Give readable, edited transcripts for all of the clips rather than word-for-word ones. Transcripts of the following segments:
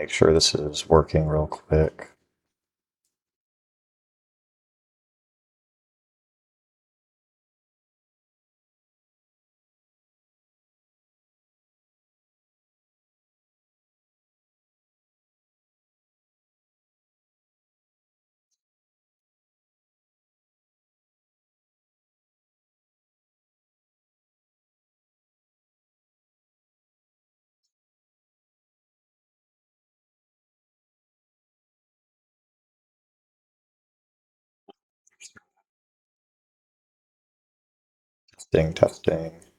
Make sure this is working real quick. Testing, testing.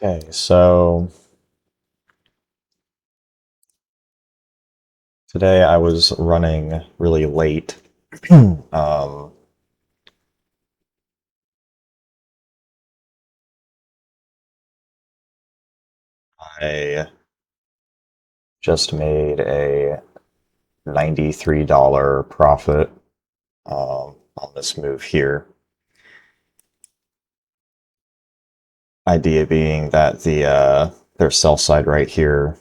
Okay, so today I was running really late. um, I just made a $93 profit on this move here. Idea being that their sell side right here,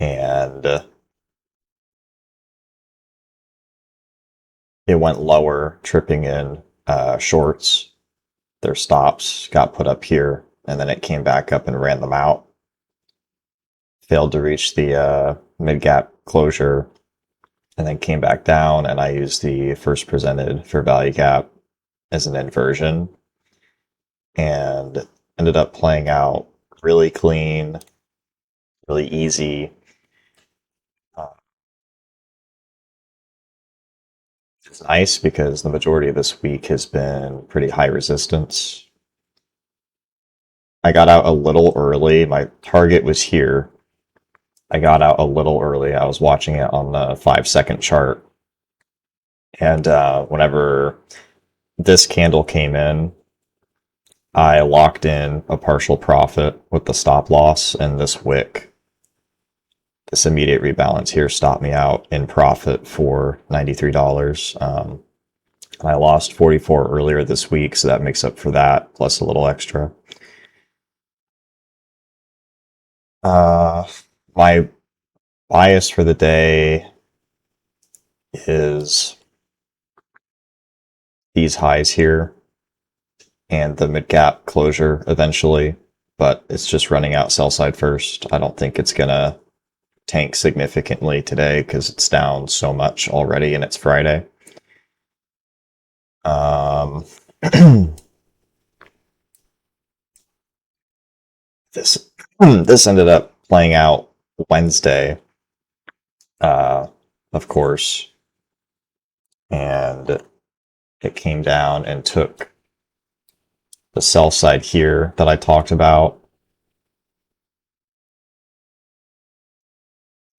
and it went lower, tripping in shorts. Their stops got put up here, and then it came back up and ran them out. Failed to reach the mid gap closure, and then came back down. And I used the first presented fair value gap as an inversion, and ended up playing out really clean, really easy. Uh, it's nice because the majority of this week has been pretty high resistance. I got out a little early. My target was here. I got out a little early. I was watching it on the 5 second chart. And whenever this candle came in, I locked in a partial profit with the stop loss, and this wick, this immediate rebalance here, stopped me out in profit for $93. I lost 44 earlier this week, so that makes up for that, plus a little extra. Uh, my bias for the day is these highs here and the mid gap closure eventually, but it's just running out sell side first. I don't think it's gonna tank significantly today because it's down so much already and it's Friday. Um, this this ended up playing out Wednesday, uh, of course, and it came down and took the sell side here that I talked about.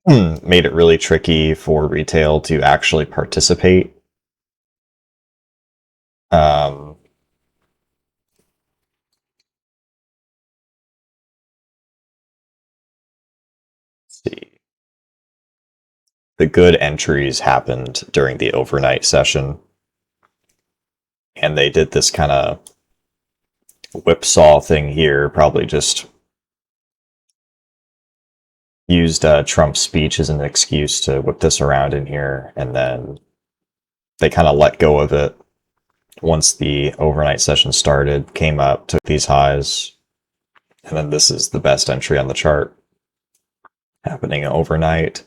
Made it really tricky for retail to actually participate. Um, let's see. The good entries happened during the overnight session, and they did this kind of whipsaw thing here, probably just used Trump's speech as an excuse to whip this around in here, and then they kind of let go of it once the overnight session started, came up, took these highs, and then this is the best entry on the chart happening overnight.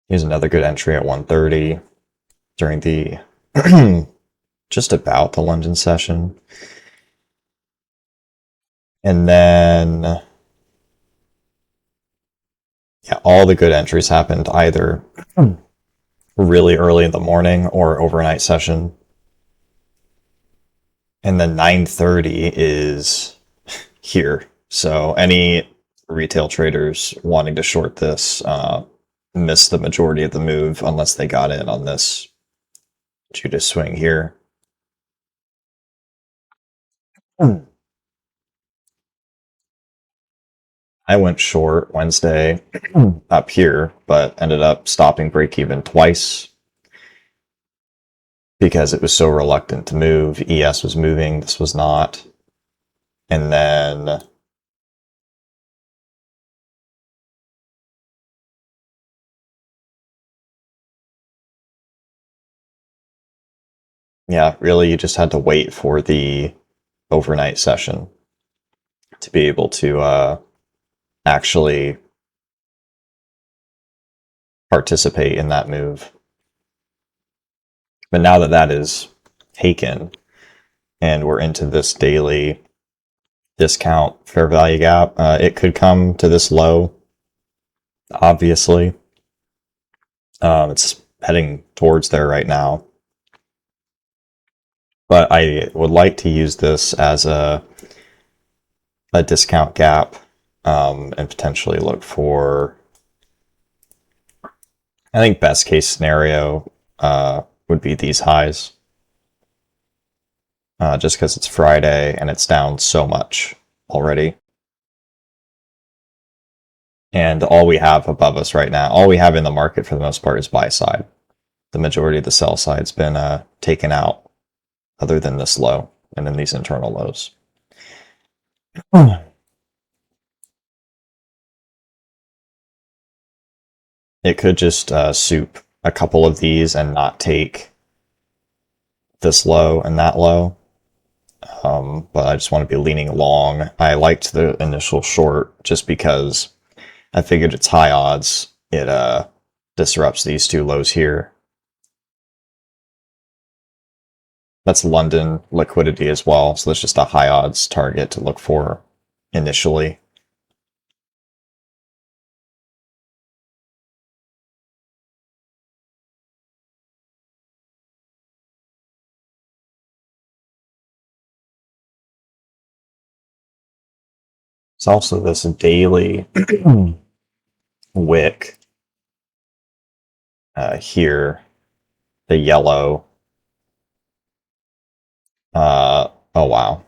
Here's another good entry at 1:30 during the just about the London session. And then, yeah, all the good entries happened either really early in the morning or overnight session. And then 9:30 is here. So any retail traders wanting to short this missed the majority of the move unless they got in on this Judas swing here. I went short Wednesday up here, but ended up stopping break even twice because it was so reluctant to move. ES was moving, this was not. And then yeah, really you just had to wait for the overnight session to be able to actually participate in that move. But now that that is taken and we're into this daily discount fair value gap, it could come to this low, obviously. It's heading towards there right now. But I would like to use this as a discount gap and potentially look for, I think best case scenario would be these highs. Just because it's Friday and it's down so much already. And all we have above us right now, all we have in the market for the most part is buy side. The majority of the sell side's been taken out other than this low and then these internal lows. It could just soup a couple of these and not take this low and that low. But I just want to be leaning long. I liked the initial short just because I figured it's high odds it disrupts these two lows here. That's London liquidity as well, so that's just a high odds target to look for initially. It's also this daily wick here, the yellow. Oh wow.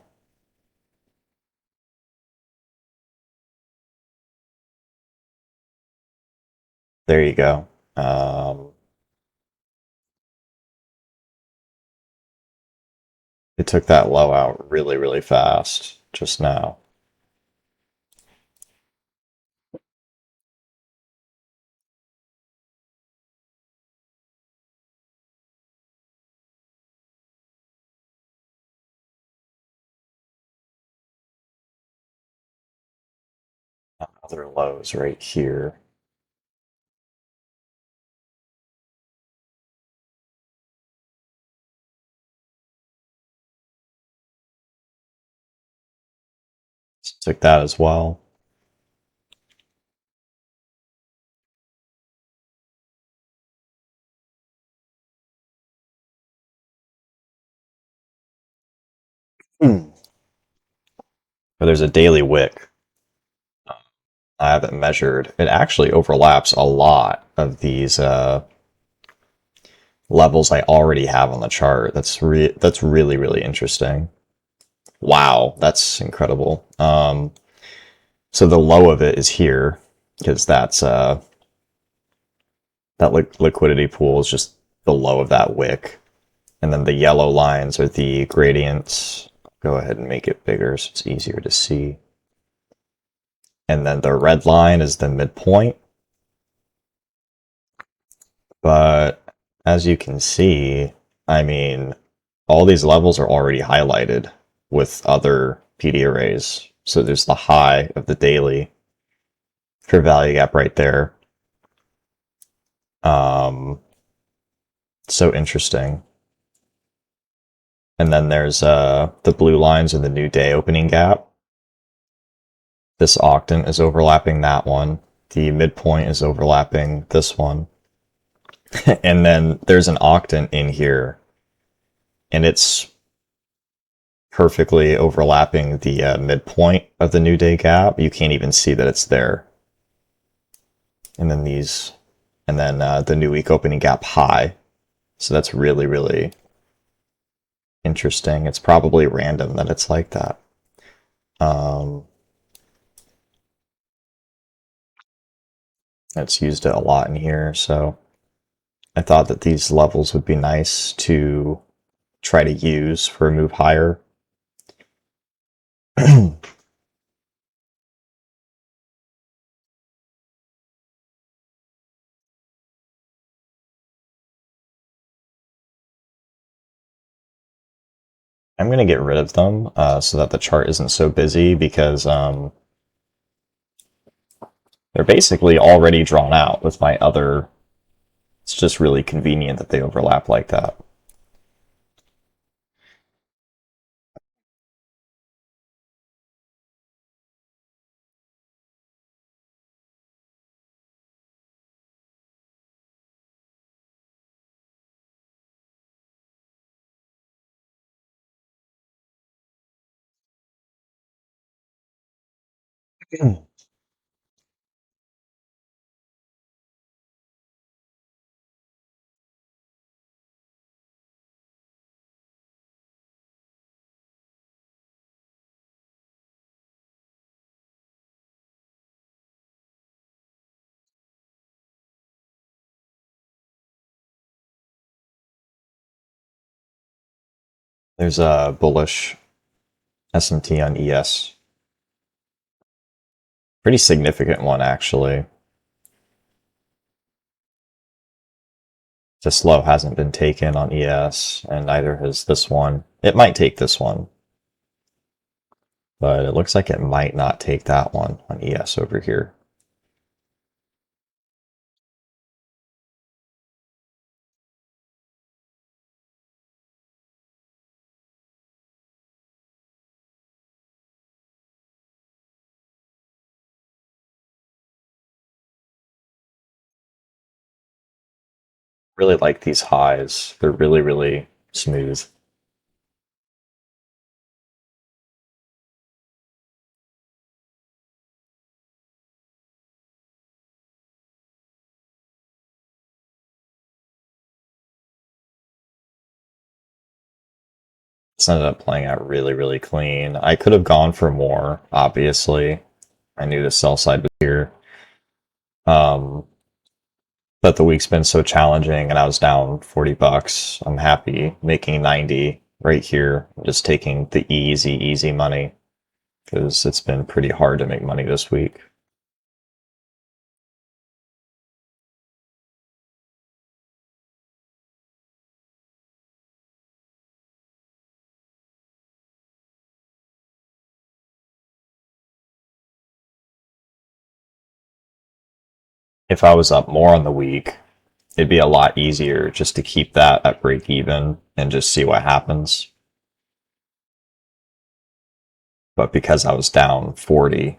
There you go. It took that low out really, really fast just now. Other lows right here. Took that as well. But there's a daily wick. I haven't measured. It actually overlaps a lot of these levels I already have on the chart. That's really, really interesting. Wow, that's incredible. So the low of it is here because that's that liquidity pool is just the low of that wick, and then the yellow lines are the gradients. Go ahead and make it bigger so it's easier to see. And then the red line is the midpoint. But as you can see, I mean, all these levels are already highlighted with other PD arrays. So there's the high of the daily fair value gap right there. Um, so interesting. And then there's the blue lines in the new day opening gap. This octant is overlapping that one. The midpoint is overlapping this one. And then there's an octant in here, and it's perfectly overlapping the midpoint of the new day gap. You can't even see that it's there. And then the new week opening gap high. So that's really, really interesting. It's probably random that it's like that. Um, it's used it a lot in here, so I thought that these levels would be nice to try to use for a move higher. I'm going to get rid of them so that the chart isn't so busy because they're basically already drawn out with my other. It's just really convenient that they overlap like that. There's a bullish SMT on ES. Pretty significant one, actually. This low hasn't been taken on ES, and neither has this one. It might take this one, but it looks like it might not take that one on ES over here. Really like these highs. They're really, really smooth. This ended up playing out really, really clean. I could have gone for more, obviously. I knew the sell side was here. Um, but the week's been so challenging and I was down 40 bucks. I'm happy making 90 right here, just taking the easy, easy money because it's been pretty hard to make money this week. If I was up more on the week, it'd be a lot easier just to keep that at break even and just see what happens. But because I was down 40,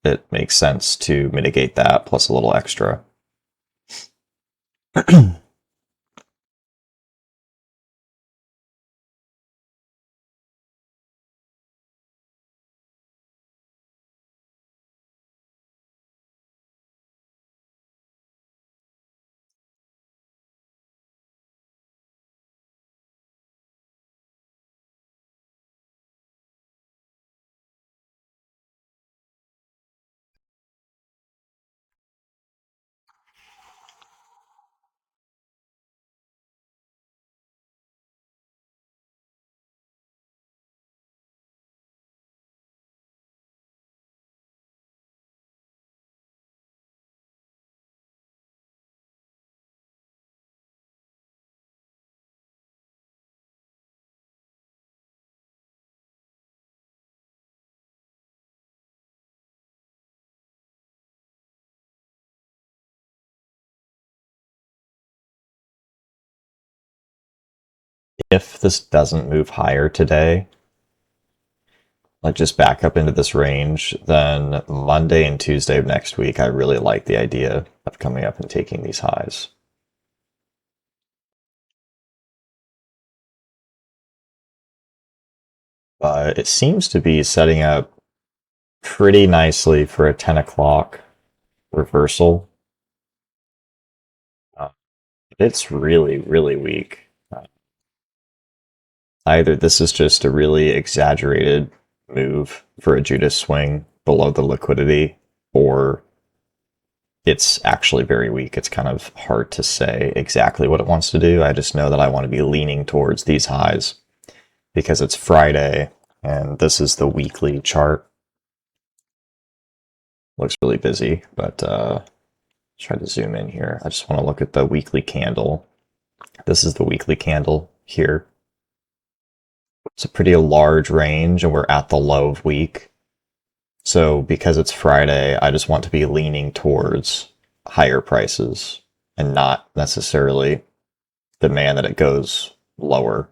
it makes sense to mitigate that plus a little extra. If this doesn't move higher today, like just back up into this range, then Monday and Tuesday of next week, I really like the idea of coming up and taking these highs. But it seems to be setting up pretty nicely for a 10 o'clock reversal. Uh, it's really, really weak. Either this is just a really exaggerated move for a Judas swing below the liquidity, or it's actually very weak. It's kind of hard to say exactly what it wants to do. I just know that I want to be leaning towards these highs because it's Friday and this is the weekly chart. Looks really busy, but try to zoom in here. I just want to look at the weekly candle. This is the weekly candle here. It's a pretty large range and we're at the low of week. So because it's Friday, I just want to be leaning towards higher prices and not necessarily demand that it goes lower.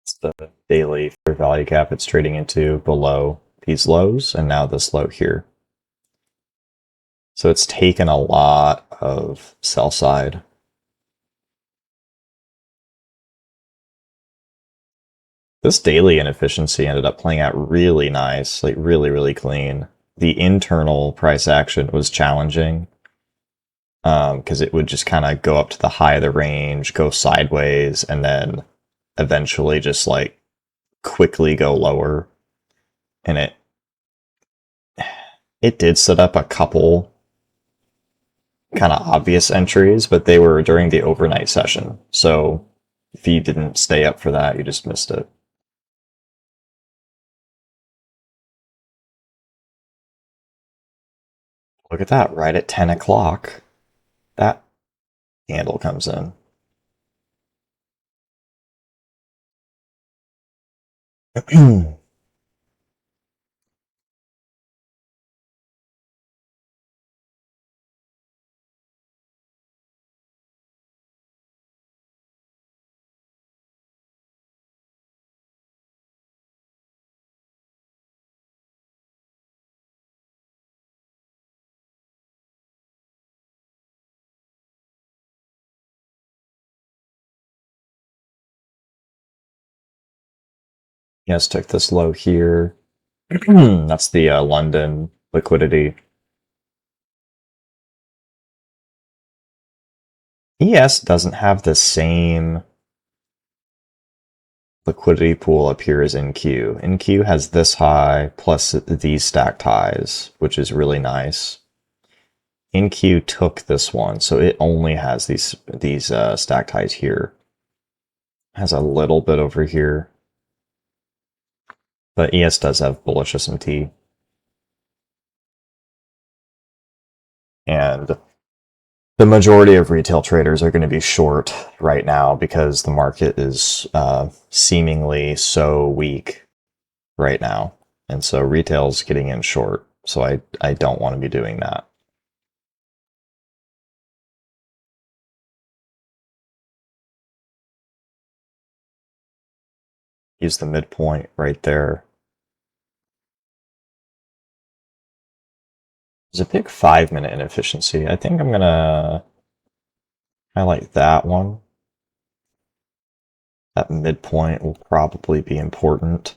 It's the daily fair value gap it's trading into below these lows and now this low here. So it's taken a lot of sell side. This daily inefficiency ended up playing out really nice, like really, really clean. The internal price action was challenging because it would just kind of go up to the high of the range, go sideways, and then eventually just like quickly go lower. And it did set up a couple kind of obvious entries, but they were during the overnight session. So if you didn't stay up for that, you just missed it. Look at that, right at 10 o'clock, that candle comes in. Yes, took this low here. That's the London liquidity. ES doesn't have the same liquidity pool up here as NQ. NQ has this high plus these stacked highs, which is really nice. NQ took this one, so it only has these stacked highs here. Has a little bit over here, but ES does have bullish SMT, and the majority of retail traders are going to be short right now because the market is seemingly so weak right now, and so retail's getting in short. So I don't want to be doing that. use the midpoint right there. There's a big 5-minute inefficiency. I think I'm gonna highlight that one. That midpoint will probably be important.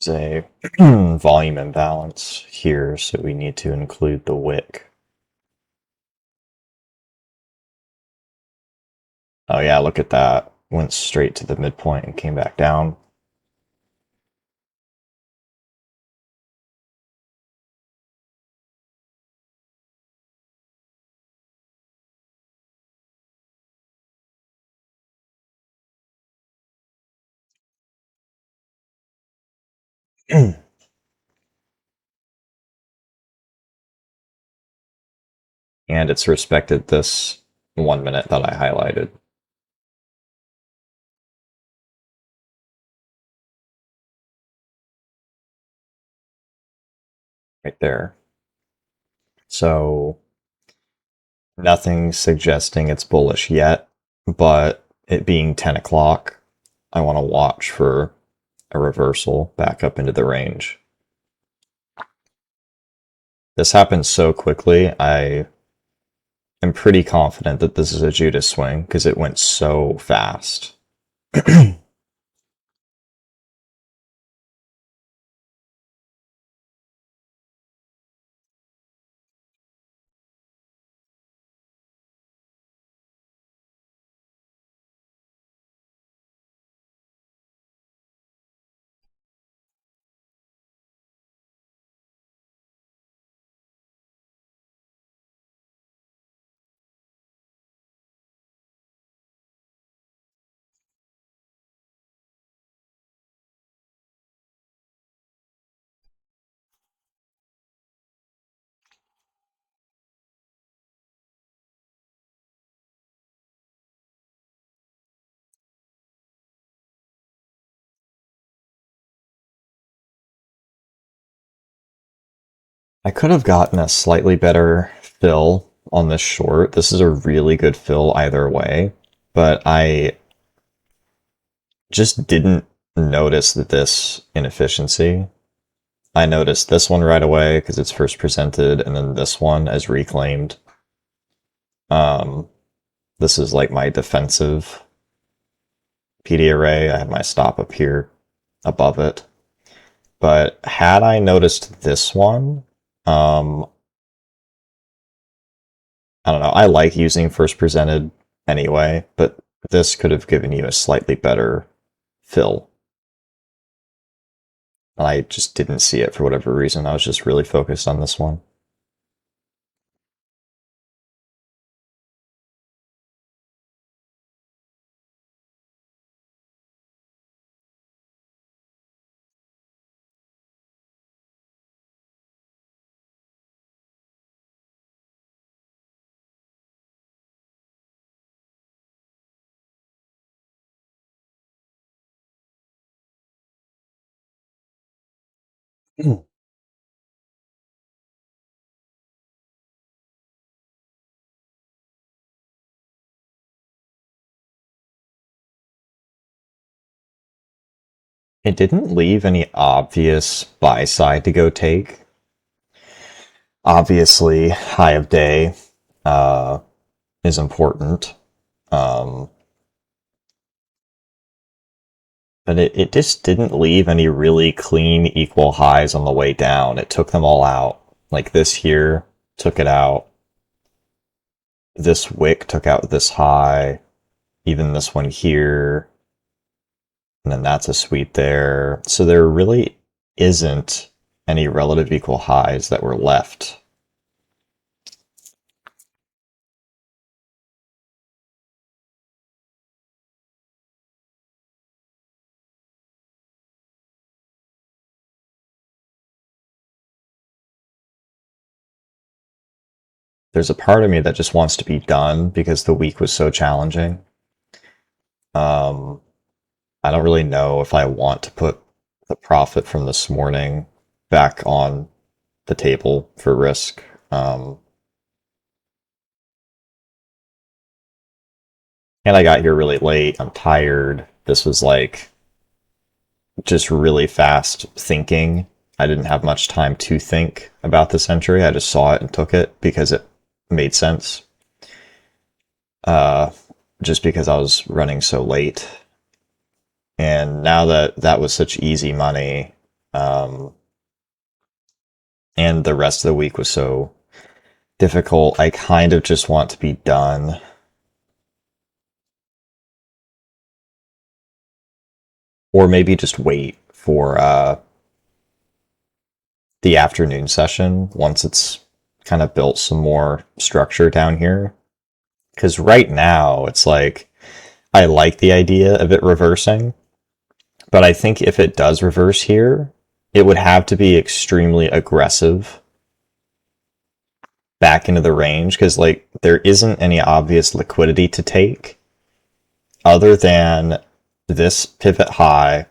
There's a volume imbalance here, so we need to include the wick. Oh yeah, look at that. Went straight to the midpoint and came back down. And it's respected this 1 minute that I highlighted. Right there. So nothing suggesting it's bullish yet, but it being 10 o'clock, I want to watch for a reversal back up into the range. This happened so quickly, I am pretty confident that this is a Judas swing because it went so fast. I could have gotten a slightly better fill on this short. This is a really good fill either way, but I just didn't notice this inefficiency. I noticed this one right away because it's first presented, and then this one as reclaimed. This is like my defensive PD array. I have my stop up here above it. But had I noticed this one, I don't know. I like using first presented anyway, but this could have given you a slightly better fill. And I just didn't see it for whatever reason. I was just really focused on this one. It didn't leave any obvious buy side to go take. Obviously, high of day is important. But it just didn't leave any really clean equal highs on the way down. It took them all out. Like this here took it out. This wick took out this high. Even this one here. And then that's a sweep there. So there really isn't any relative equal highs that were left. There's a part of me that just wants to be done because the week was so challenging. I don't really know if I want to put the profit from this morning back on the table for risk. And I got here really late. I'm tired. This was like just really fast thinking. I didn't have much time to think about this entry. I just saw it and took it because it made sense. Uh, just because I was running so late. And now that that was such easy money, um, and the rest of the week was so difficult, I kind of just want to be done. Or maybe just wait for the afternoon session once it's kind of built some more structure down here. Because right now, it's like, I like the idea of it reversing, but I think if it does reverse here, it would have to be extremely aggressive back into the range because like there isn't any obvious liquidity to take other than this pivot high,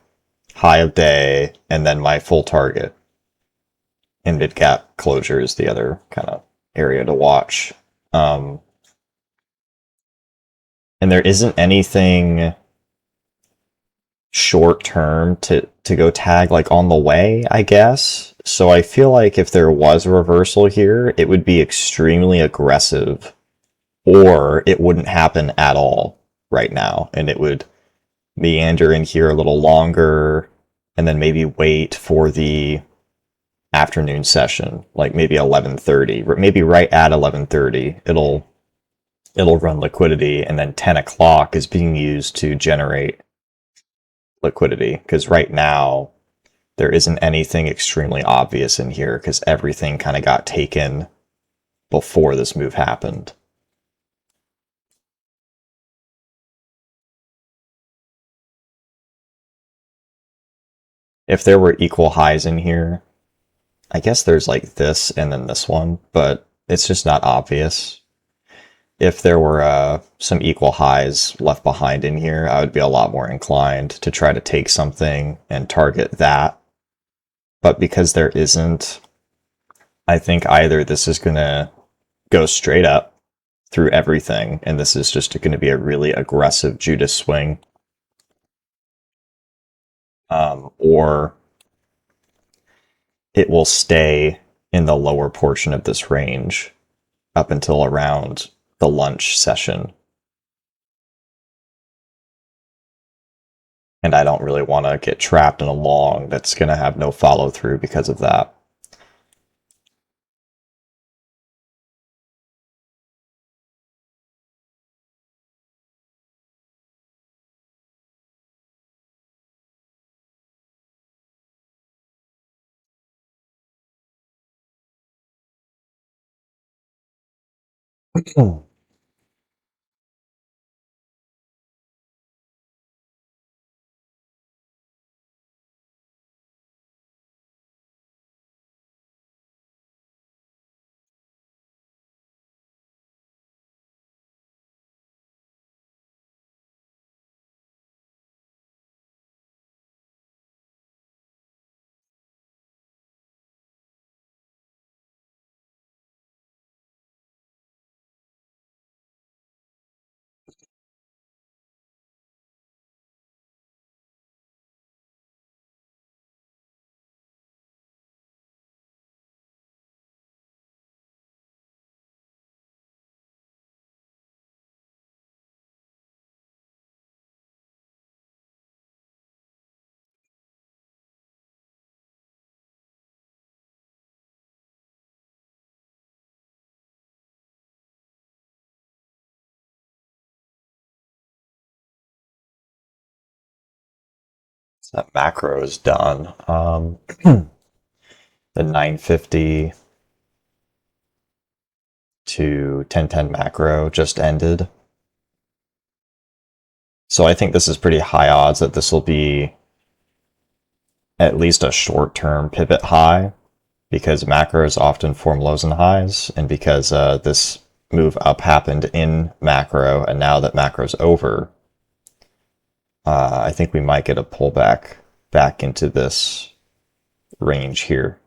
high of day, and then my full target. And mid cap closure is the other kind of area to watch. And there isn't anything short term to go tag like on the way, I guess. So I feel like if there was a reversal here, it would be extremely aggressive, or it wouldn't happen at all right now, and it would meander in here a little longer, and then maybe wait for the afternoon session, like maybe 11:30, maybe right at 11:30, it'll run liquidity, and then 10 o'clock is being used to generate liquidity, because right now there isn't anything extremely obvious in here because everything kind of got taken before this move happened. If there were equal highs in here, I guess there's like this and then this one, but it's just not obvious. If there were some equal highs left behind in here, I would be a lot more inclined to try to take something and target that. But because there isn't, I think either this is going to go straight up through everything, and this is just going to be a really aggressive Judas swing, or it will stay in the lower portion of this range up until around the lunch session. And I don't really want to get trapped in a long that's going to have no follow through because of that. So that macro is done. The 950 to 1010 macro just ended. So I think this is pretty high odds that this will be at least a short-term pivot high, because macros often form lows and highs, and because this move up happened in macro, and now that macro's over, I think we might get a pullback back into this range here.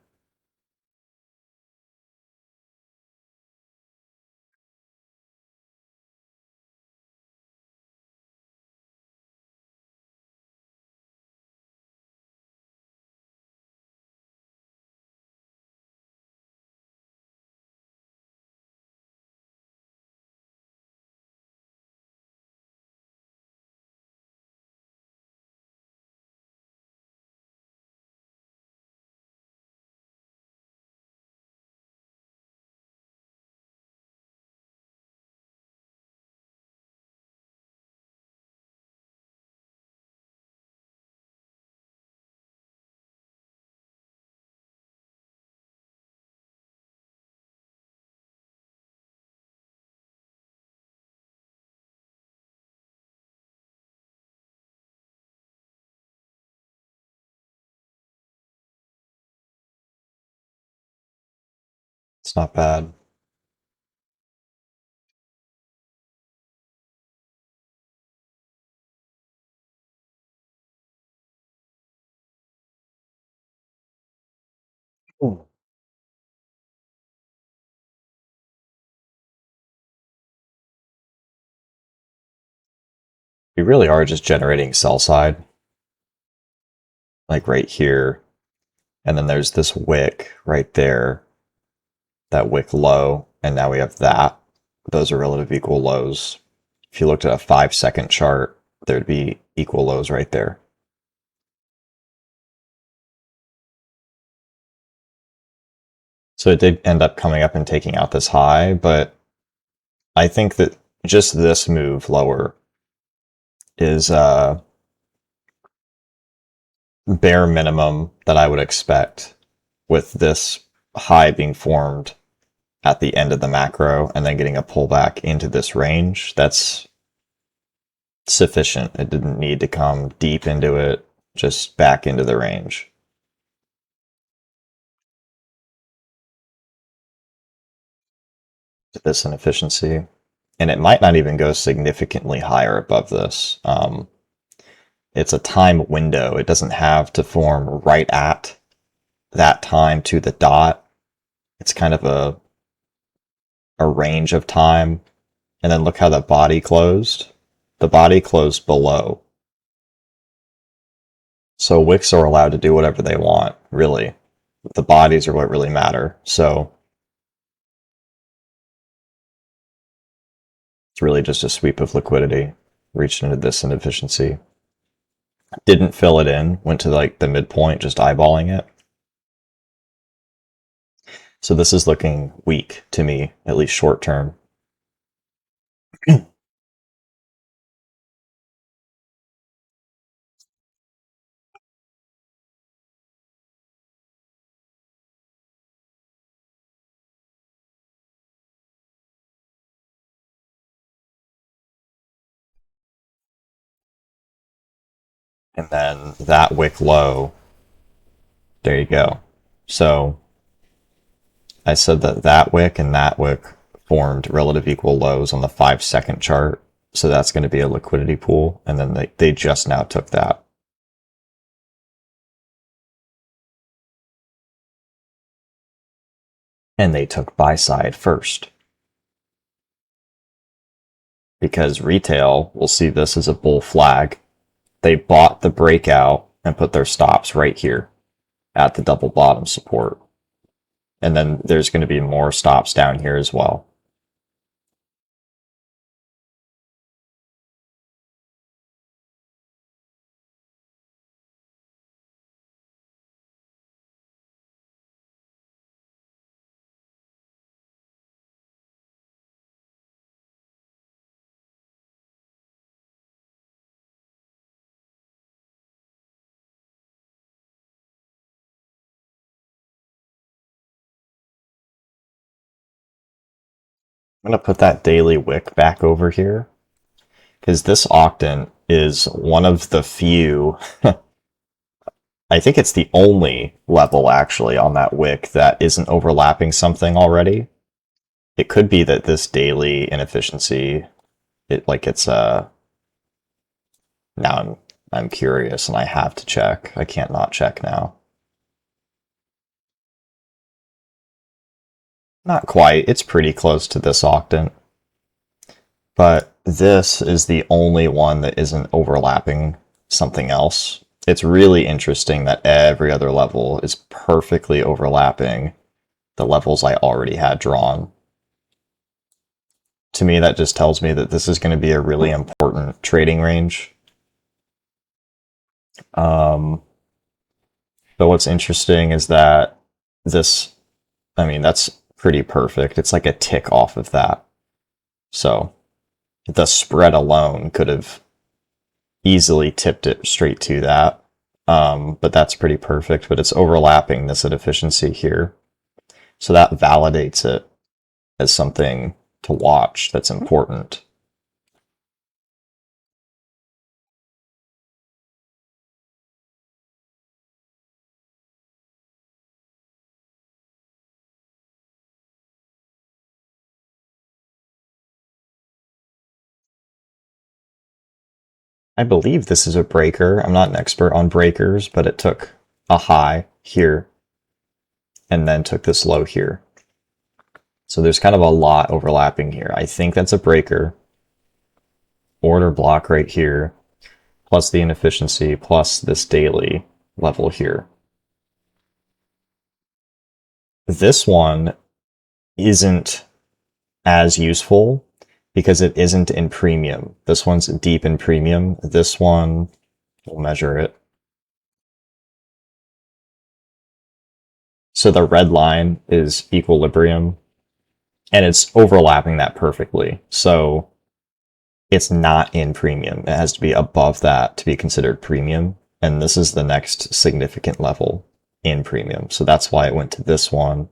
It's not bad. Ooh. We really are just generating sell side, like right here. And then there's this wick right there, that wick low, and now we have that. Those are relative equal lows. If you looked at a 5-second chart, there'd be equal lows right there. So it did end up coming up and taking out this high, but I think that just this move lower is bare minimum that I would expect with this high being formed at the end of the macro and then getting a pullback into this range. That's sufficient. It didn't need to come deep into it, just back into the range. This inefficiency. And it might not even go significantly higher above this. It's a time window. It doesn't have to form right at that time to the dot. It's kind of a range of time. And then look how the body closed. The body closed below. So wicks are allowed to do whatever they want, really. The bodies are what really matter. So it's really just a sweep of liquidity. Reached into this inefficiency. Didn't fill it in, went to like the midpoint, just eyeballing it. So this is looking weak to me, at least short term. And then that wick low, there you go. So I said that that wick and that wick formed relative equal lows on the 5-second chart. So that's going to be a liquidity pool. And then they just now took that. And they took buy side first. Because retail will see this as a bull flag. They bought the breakout and put their stops right here at the double bottom support. And then there's going to be more stops down here as well. I'm going to put that daily wick back over here because this octant is one of the few, I think it's the only level actually on that wick that isn't overlapping something already. It could be that this daily inefficiency, now I'm I'm curious and I have to check. I can't not check now. Not quite. It's pretty close to this octant. But this is the only one that isn't overlapping something else. It's really interesting that every other level is perfectly overlapping the levels I already had drawn. To me, that just tells me that this is going to be a really important trading range. But what's interesting is that this, I mean, that's pretty perfect. It's like a tick off of that. So the spread alone could have easily tipped it straight to that. But that's pretty perfect. But it's overlapping this at efficiency here. So that validates it as something to watch that's important. I believe this is a breaker. I'm not an expert on breakers, but it took a high here and then took this low here. So there's kind of a lot overlapping here. I think that's a breaker. Order block right here, plus the inefficiency, plus this daily level here. This one isn't as useful because it isn't in premium. This one's deep in premium. This one, we'll measure it. So the red line is equilibrium, and it's overlapping that perfectly. So it's not in premium. It has to be above that to be considered premium. And this is the next significant level in premium. So that's why it went to this one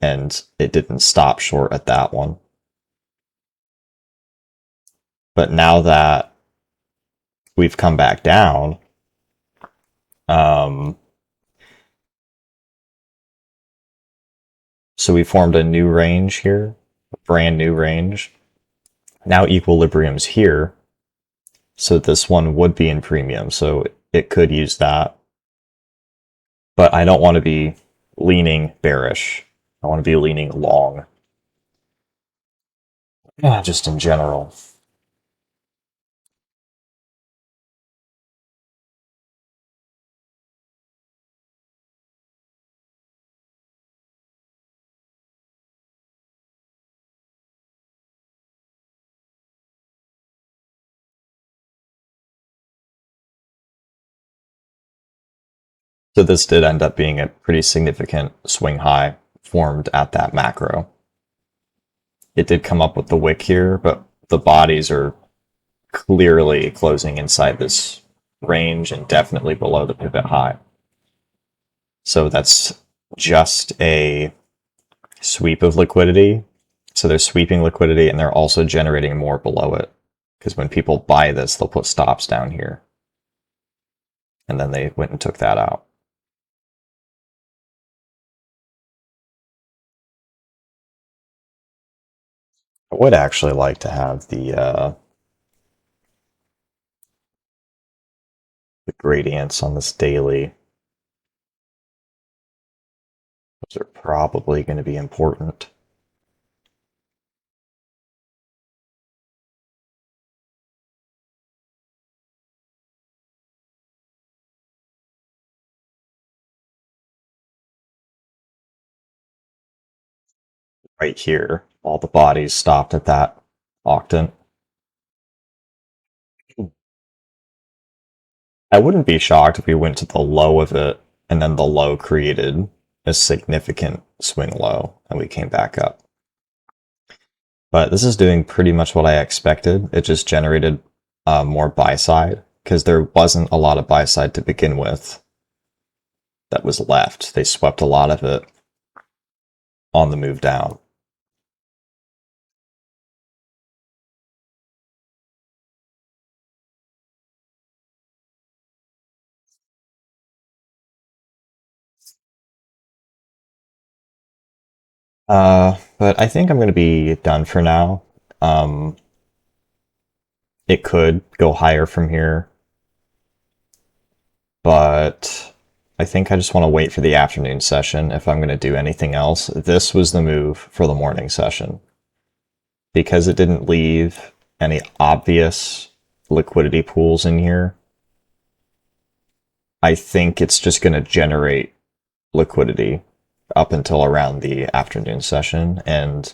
and it didn't stop short at that one. But now that we've come back down, so we formed a new range here, a brand new range. Now equilibrium's here. So this one would be in premium. So it could use that. But I don't want to be leaning bearish. I want to be leaning long. Yeah, just in general. So this did end up being a pretty significant swing high formed at that macro. It did come up with the wick here, but the bodies are clearly closing inside this range and definitely below the pivot high. So that's just a sweep of liquidity. So they're sweeping liquidity and they're also generating more below it. Because when people buy this, they'll put stops down here. And then they went and took that out. I would actually like to have the gradients on this daily. Those are probably going to be important. Right here, all the bodies stopped at that octant. I wouldn't be shocked if we went to the low of it and then the low created a significant swing low and we came back up. But this is doing pretty much what I expected. It just generated more buy side because there wasn't a lot of buy side to begin with that was left. They swept a lot of it on the move down. But I think I'm going to be done for now. It could go higher from here. but I think I just want to wait for the afternoon session if I'm going to do anything else. This was the move for the morning session because it didn't leave any obvious liquidity pools in here. I think it's just going to generate liquidity up until around the afternoon session. And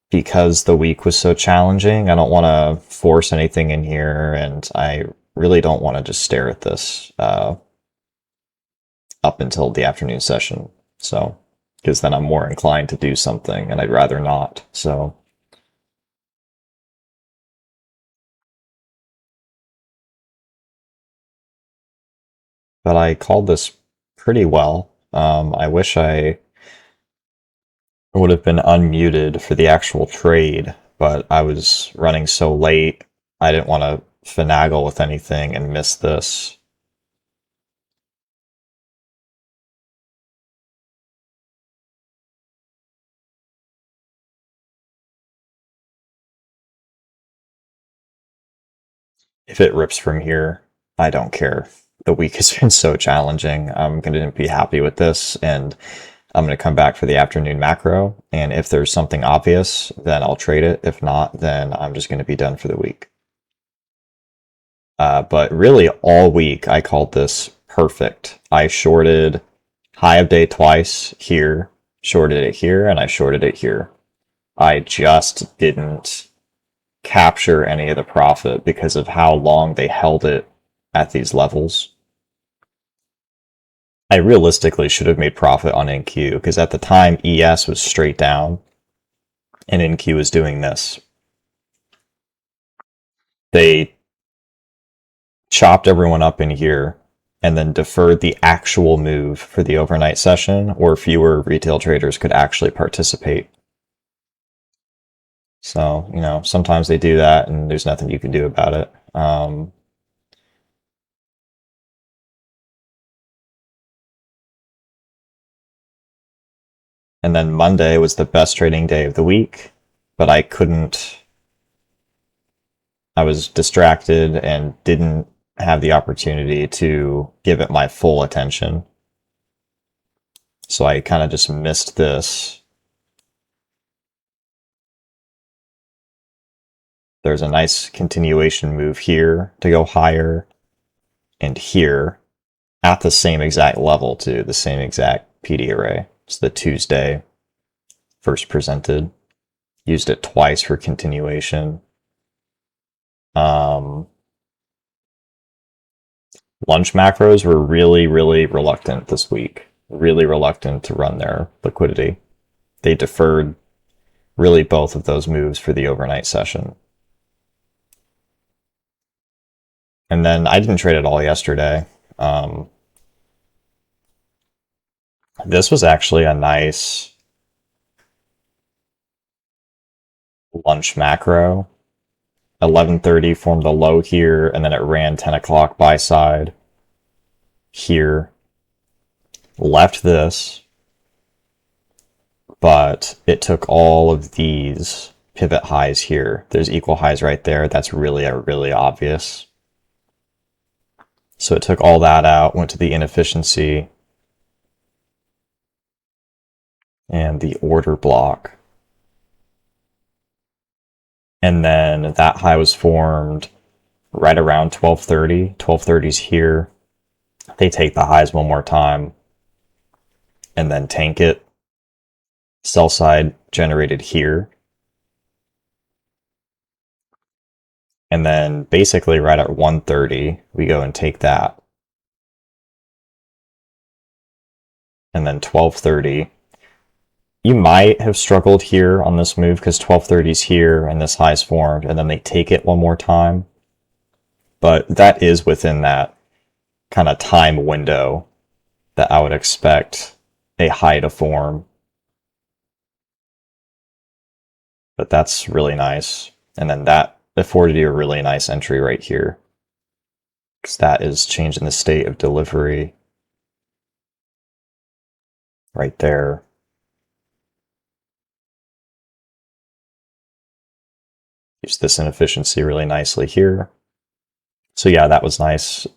because the week was so challenging, I don't want to force anything in here. And I really don't want to just stare at this up until the afternoon session. So, because then I'm more inclined to do something and I'd rather not. So, but I called this pretty well. I wish I would have been unmuted for the actual trade, but I was running so late, I didn't want to finagle with anything and miss this. If it rips from here, I don't care. The week has been so challenging. I'm going to be happy with this, and I'm going to come back for the afternoon macro. And if there's something obvious, then I'll trade it. If not, then I'm just going to be done for the week. But really, all week, I called this perfect. I shorted high of day twice here, shorted it here, and I shorted it here. I just didn't capture any of the profit because of how long they held it at these levels. I realistically should have made profit on NQ because at the time ES was straight down and NQ was doing this. They chopped everyone up in here and then deferred the actual move for the overnight session where fewer retail traders could actually participate. So, sometimes they do that and there's nothing you can do about it. And then Monday was the best trading day of the week, but I was distracted and didn't have the opportunity to give it my full attention. So I kind of just missed this. There's a nice continuation move here to go higher and here at the same exact level too, the same exact PD array. It's the Tuesday first presented. Used it twice for continuation. Lunch macros were really, really reluctant this week. Really reluctant to run their liquidity. They deferred really both of those moves for the overnight session. And then I didn't trade at all yesterday. This was actually a nice lunch macro. 11:30 formed a low here, and then it ran 10 o'clock buy side here. Left this, but it took all of these pivot highs here. There's equal highs right there. That's really obvious. So it took all that out, went to the inefficiency and the order block. And then that high was formed right around 12:30. 12:30's here. They take the highs one more time and then tank it. Sell side generated here. And then basically right at 1:30, we go and take that. And then 12:30. You might have struggled here on this move because 12:30's here and this high's formed, and then they take it one more time. But that is within that kind of time window that I would expect a high to form. But that's really nice. And then that afforded you a really nice entry right here, because that is changing the state of delivery right there. Use this inefficiency really nicely here. So yeah, that was nice.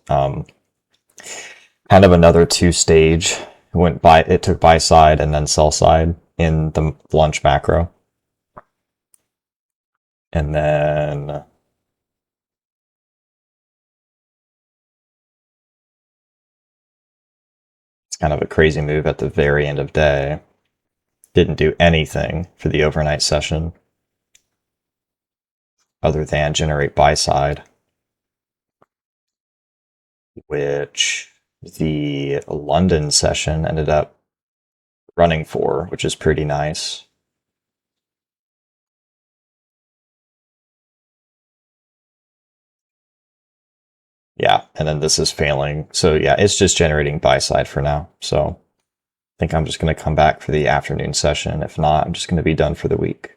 Kind of another two-stage. It took buy side and then sell side in the lunch macro. And then it's kind of a crazy move at the very end of day. Didn't do anything for the overnight session other than generate buy side, which the London session ended up running for, which is pretty nice. Yeah, and then this is failing. So yeah, it's just generating buy side for now. So I think I'm just going to come back for the afternoon session. If not, I'm just going to be done for the week.